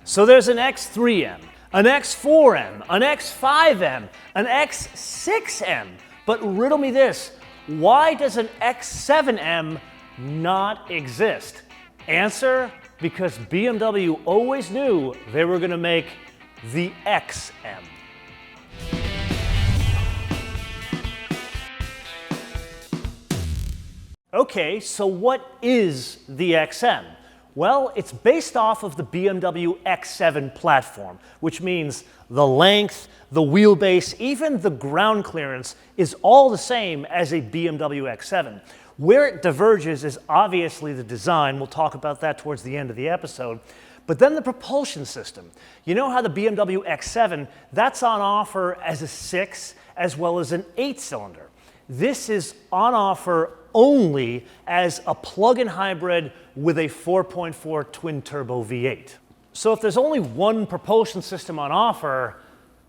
So there's an X3M, an X4M, an X5M, an X6M. But riddle me this, why does an X7M not exist? Answer, because BMW always knew they were going to make the XM. Okay, so what is the XM? Well, it's based off of the BMW X7 platform, which means the length, the wheelbase, even the ground clearance is all the same as a BMW X7. Where it diverges is obviously the design. We'll talk about that towards the end of the episode. But then the propulsion system. You know how the BMW X7, that's on offer as a 6 as well as an 8-cylinder. This is on offer only as a plug-in hybrid with a 4.4 twin-turbo V8. So if there's only one propulsion system on offer,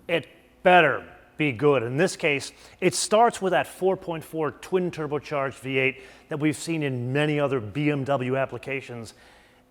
it better be good. In this case, it starts with that 4.4 twin-turbocharged V8 that we've seen in many other BMW applications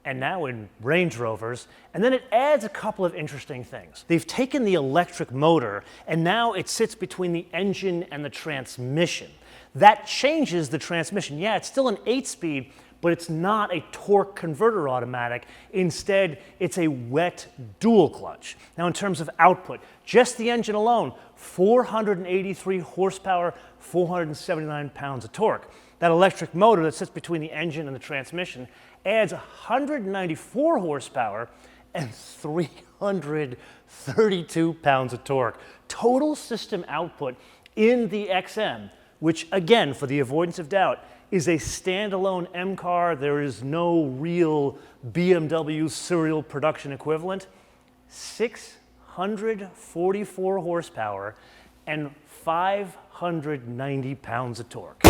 and now in Range Rovers, and then it adds a couple of interesting things. They've taken the electric motor, and now it sits between the engine and the transmission. That changes the transmission. Yeah, it's still an 8-speed, but it's not a torque converter automatic. Instead, it's a wet dual clutch. Now, in terms of output, just the engine alone, 483 horsepower, 479 pounds of torque. That electric motor that sits between the engine and the transmission adds 194 horsepower and 332 pounds of torque. Total system output in the XM, which again, for the avoidance of doubt, is a standalone M car. There is no real BMW serial production equivalent. 644 horsepower and 590 pounds of torque.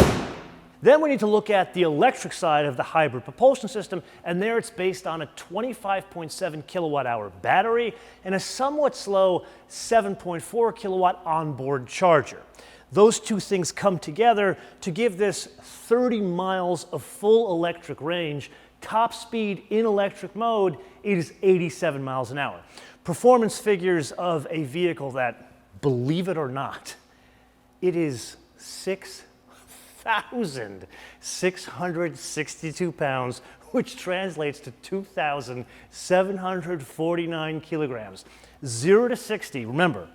Then we need to look at the electric side of the hybrid propulsion system, and there it's based on a 25.7 kilowatt hour battery and a somewhat slow 7.4 kilowatt onboard charger. Those two things come together to give this 30 miles of full electric range. Top speed in electric mode, it is 87 miles an hour. Performance figures of a vehicle that, believe it or not, it is 6,662 pounds, which translates to 2,749 kilograms. 0 to 60, remember,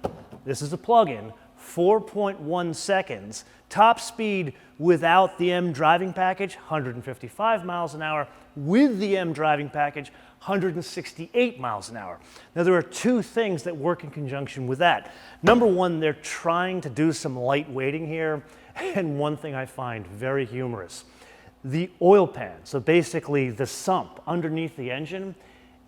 this is a plug-in, 4.1 seconds. Top speed without the M driving package, 155 miles an hour. With the M driving package, 168 miles an hour. Now, there are two things that work in conjunction with that. Number one, they're trying to do some light weighting here. And one thing I find very humorous, the oil pan, so basically the sump underneath the engine,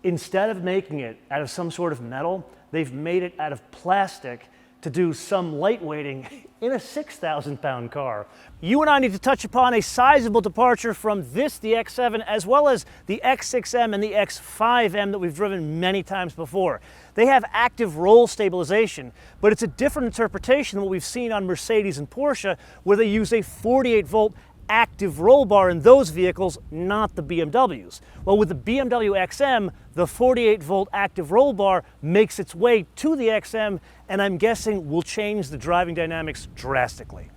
instead of making it out of some sort of metal, they've made it out of plastic to do some lightweighting in a 6,000-pound car. You and I need to touch upon a sizable departure from this, the X7, as well as the X6M and the X5M that we've driven many times before. They have active roll stabilization, but it's a different interpretation than what we've seen on Mercedes and Porsche, where they use a 48-volt active roll bar in those vehicles, not the BMWs. Well, with the BMW XM, the 48-volt active roll bar makes its way to the XM, and I'm guessing will change the driving dynamics drastically.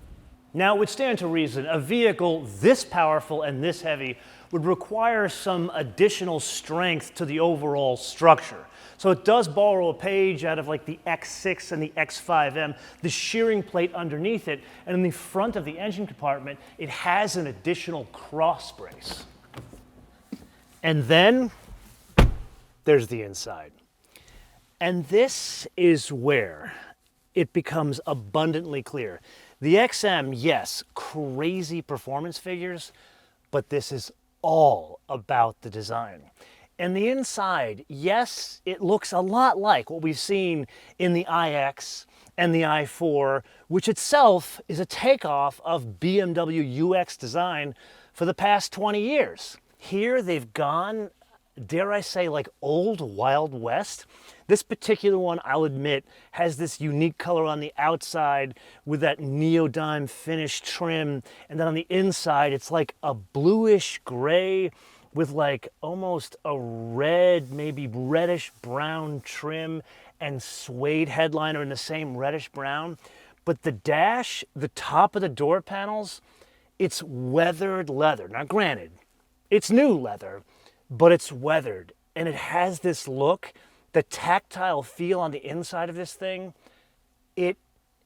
Now, it would stand to reason a vehicle this powerful and this heavy would require some additional strength to the overall structure. So it does borrow a page out of like the X6 and the X5M, the shearing plate underneath it, and in the front of the engine compartment, it has an additional cross brace. And then there's the inside. And this is where it becomes abundantly clear. The XM, yes, crazy performance figures, but this is all about the design. And the inside, yes, it looks a lot like what we've seen in the iX and the i4, which itself is a takeoff of BMW UX design for the past 20 years. Here they've gone, dare I say, like old Wild West. This particular one, I'll admit, has this unique color on the outside with that neodyme finish trim, and then on the inside it's like a bluish gray with like almost a red, maybe reddish brown trim and suede headliner in the same reddish brown. But the dash, the top of the door panels, it's weathered leather. Now granted, it's new leather, but it's weathered. And it has this look, the tactile feel on the inside of this thing, it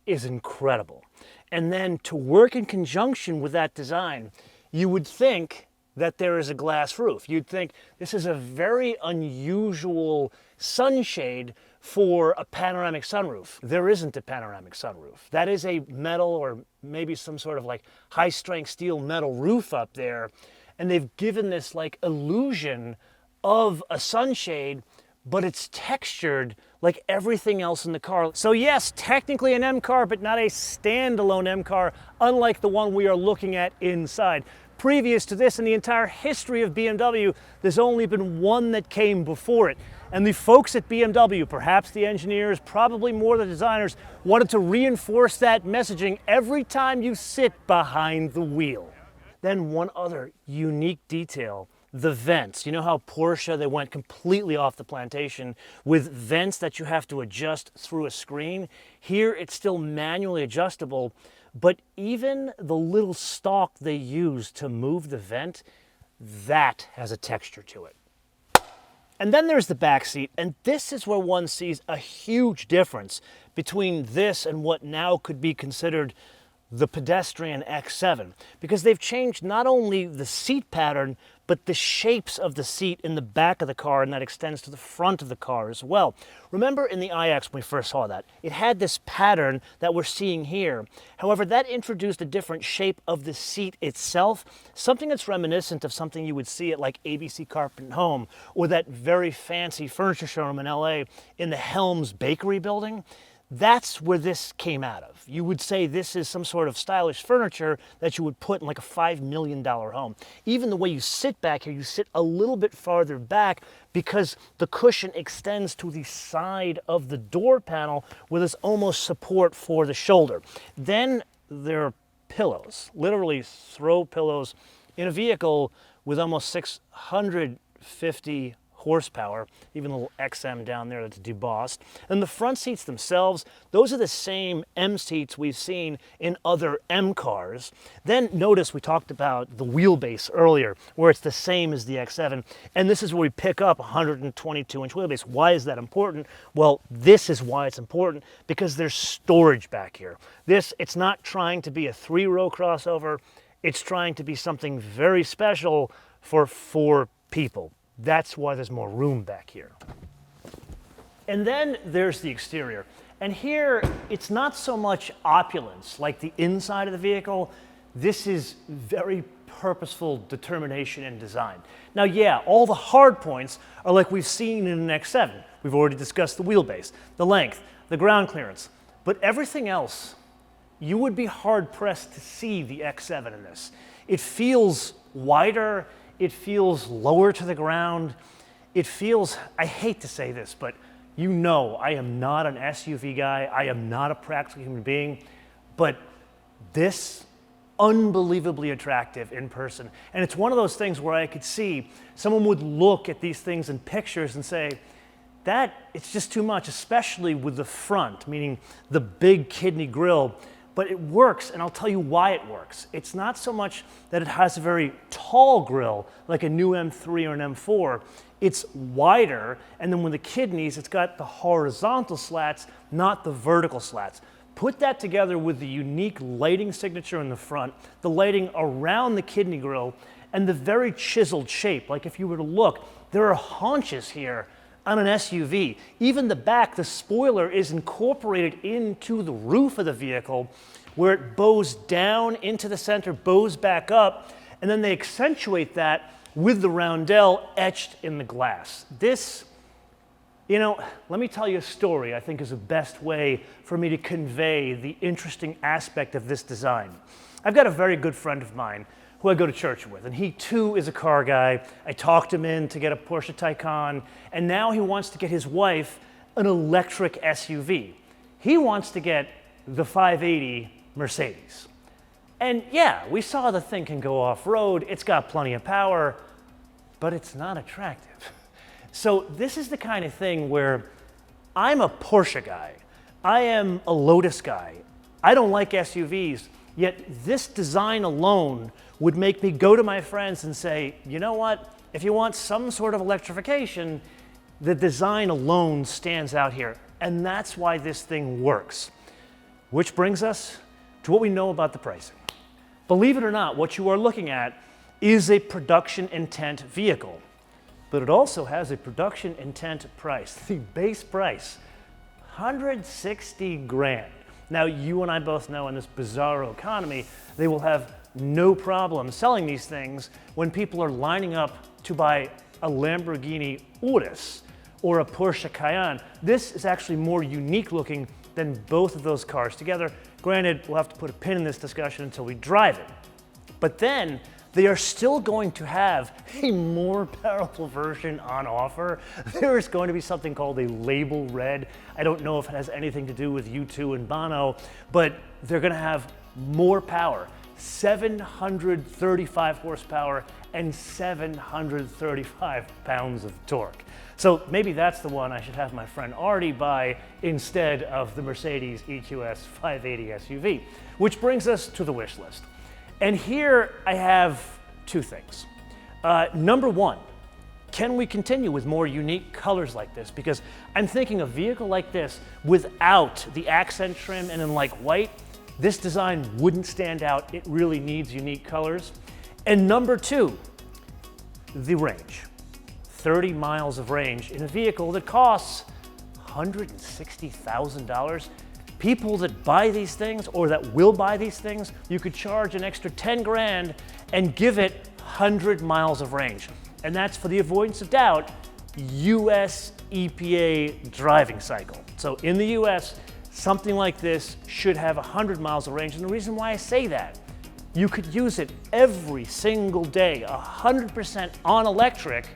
is incredible. And then to work in conjunction with that design, you would think that there is a glass roof. You'd think this is a very unusual sunshade for a panoramic sunroof. There isn't a panoramic sunroof. That is a metal or maybe some sort of like high strength steel metal roof up there. And they've given this like illusion of a sunshade, but it's textured like everything else in the car. So yes, technically an M car, but not a standalone M car, unlike the one we are looking at inside. Previous to this, in the entire history of BMW, there's only been one that came before it. And the folks at BMW, perhaps the engineers, probably more the designers, wanted to reinforce that messaging every time you sit behind the wheel. Then one other unique detail, the vents. You know how Porsche, they went completely off the plantation with vents that you have to adjust through a screen? Here it's still manually adjustable, but even the little stalk they use to move the vent, that has a texture to it. And then there's the back seat, and this is where one sees a huge difference between this and what now could be considered the pedestrian X7, because they've changed not only the seat pattern, but the shapes of the seat in the back of the car, and that extends to the front of the car as well. Remember in the iX when we first saw that, it had this pattern that we're seeing here. However, that introduced a different shape of the seat itself, something that's reminiscent of something you would see at like ABC Carpet and Home, or that very fancy furniture showroom in LA in the Helms Bakery building. That's where this came out of. You would say this is some sort of stylish furniture that you would put in like a $5 million home. Even the way you sit back here, you sit a little bit farther back because the cushion extends to the side of the door panel where there's almost support for the shoulder. Then there are pillows, literally throw pillows in a vehicle with almost 650 horsepower, even the little XM down there that's debossed. And the front seats themselves, those are the same M seats we've seen in other M cars. Then notice we talked about the wheelbase earlier, where it's the same as the X7. And this is where we pick up 122-inch wheelbase. Why is that important? Well, this is why it's important, because there's storage back here. It's not trying to be a 3-row crossover. It's trying to be something very special for 4 people. That's why there's more room back here. And then there's the exterior. And here, it's not so much opulence like the inside of the vehicle. This is very purposeful determination and design. Now, yeah, all the hard points are like we've seen in an X7. We've already discussed the wheelbase, the length, the ground clearance. But everything else, you would be hard-pressed to see the X7 in this. It feels wider. It feels lower to the ground. It feels, I hate to say this, but you know I am not an SUV guy. I am not a practical human being, but this, unbelievably attractive in person. And it's one of those things where I could see someone would look at these things in pictures and say, it's just too much, especially with the front, meaning the big kidney grille. But it works, and I'll tell you why it works. It's not so much that it has a very tall grille, like a new M3 or an M4. It's wider, and then with the kidneys, it's got the horizontal slats, not the vertical slats. Put that together with the unique lighting signature in the front, the lighting around the kidney grille, and the very chiseled shape. Like if you were to look, there are haunches here on an SUV. Even the back, the spoiler is incorporated into the roof of the vehicle where it bows down into the center, bows back up, and then they accentuate that with the roundel etched in the glass. This, let me tell you a story I think is the best way for me to convey the interesting aspect of this design. I've got a very good friend of mine who I go to church with, and he too is a car guy. I talked him in to get a Porsche Taycan, and now he wants to get his wife an electric SUV. He wants to get the 580 Mercedes. And yeah, we saw the thing can go off-road, it's got plenty of power, but it's not attractive. So this is the kind of thing where I'm a Porsche guy. I am a Lotus guy. I don't like SUVs, yet this design alone would make me go to my friends and say, you know what? If you want some sort of electrification, the design alone stands out here. And that's why this thing works. Which brings us to what we know about the pricing. Believe it or not, what you are looking at is a production intent vehicle, but it also has a production intent price. The base price, 160 grand. Now, you and I both know in this bizarro economy, they will have no problem selling these things when people are lining up to buy a Lamborghini Urus or a Porsche Cayenne. This is actually more unique looking than both of those cars together. Granted, we'll have to put a pin in this discussion until we drive it. But then they are still going to have a more powerful version on offer. There is going to be something called a label red. I don't know if it has anything to do with U2 and Bono, but they're going to have more power. 735 horsepower and 735 pounds of torque. So maybe that's the one I should have my friend Artie buy instead of the Mercedes EQS 580 SUV. Which brings us to the wish list. And here I have two things. Number one, can we continue with more unique colors like this? Because I'm thinking a vehicle like this without the accent trim and in like white, this design wouldn't stand out. It really needs unique colors. And number two, the range. 30 miles of range in a vehicle that costs $160,000. People that buy these things or that will buy these things, you could charge an extra 10 grand and give it 100 miles of range. And that's, for the avoidance of doubt, US EPA driving cycle. So in the US, something like this should have 100 miles of range. And the reason why I say that, you could use it every single day, 100% on electric,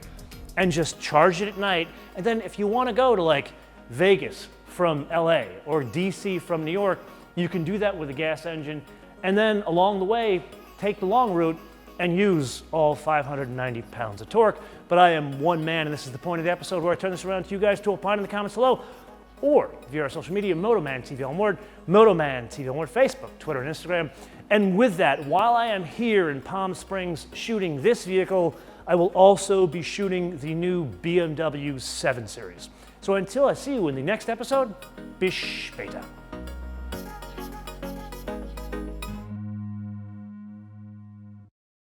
and just charge it at night. And then if you want to go to like Vegas from LA or DC from New York, you can do that with a gas engine. And then along the way, take the long route and use all 590 pounds of torque. But I am one man, and this is the point of the episode where I turn this around to you guys to opine in the comments below. Or via our social media, MotoMan TV on Word, MotoMan TV on Word, Facebook, Twitter, and Instagram. And with that, while I am here in Palm Springs shooting this vehicle, I will also be shooting the new BMW 7 Series. So until I see you in the next episode, bis später.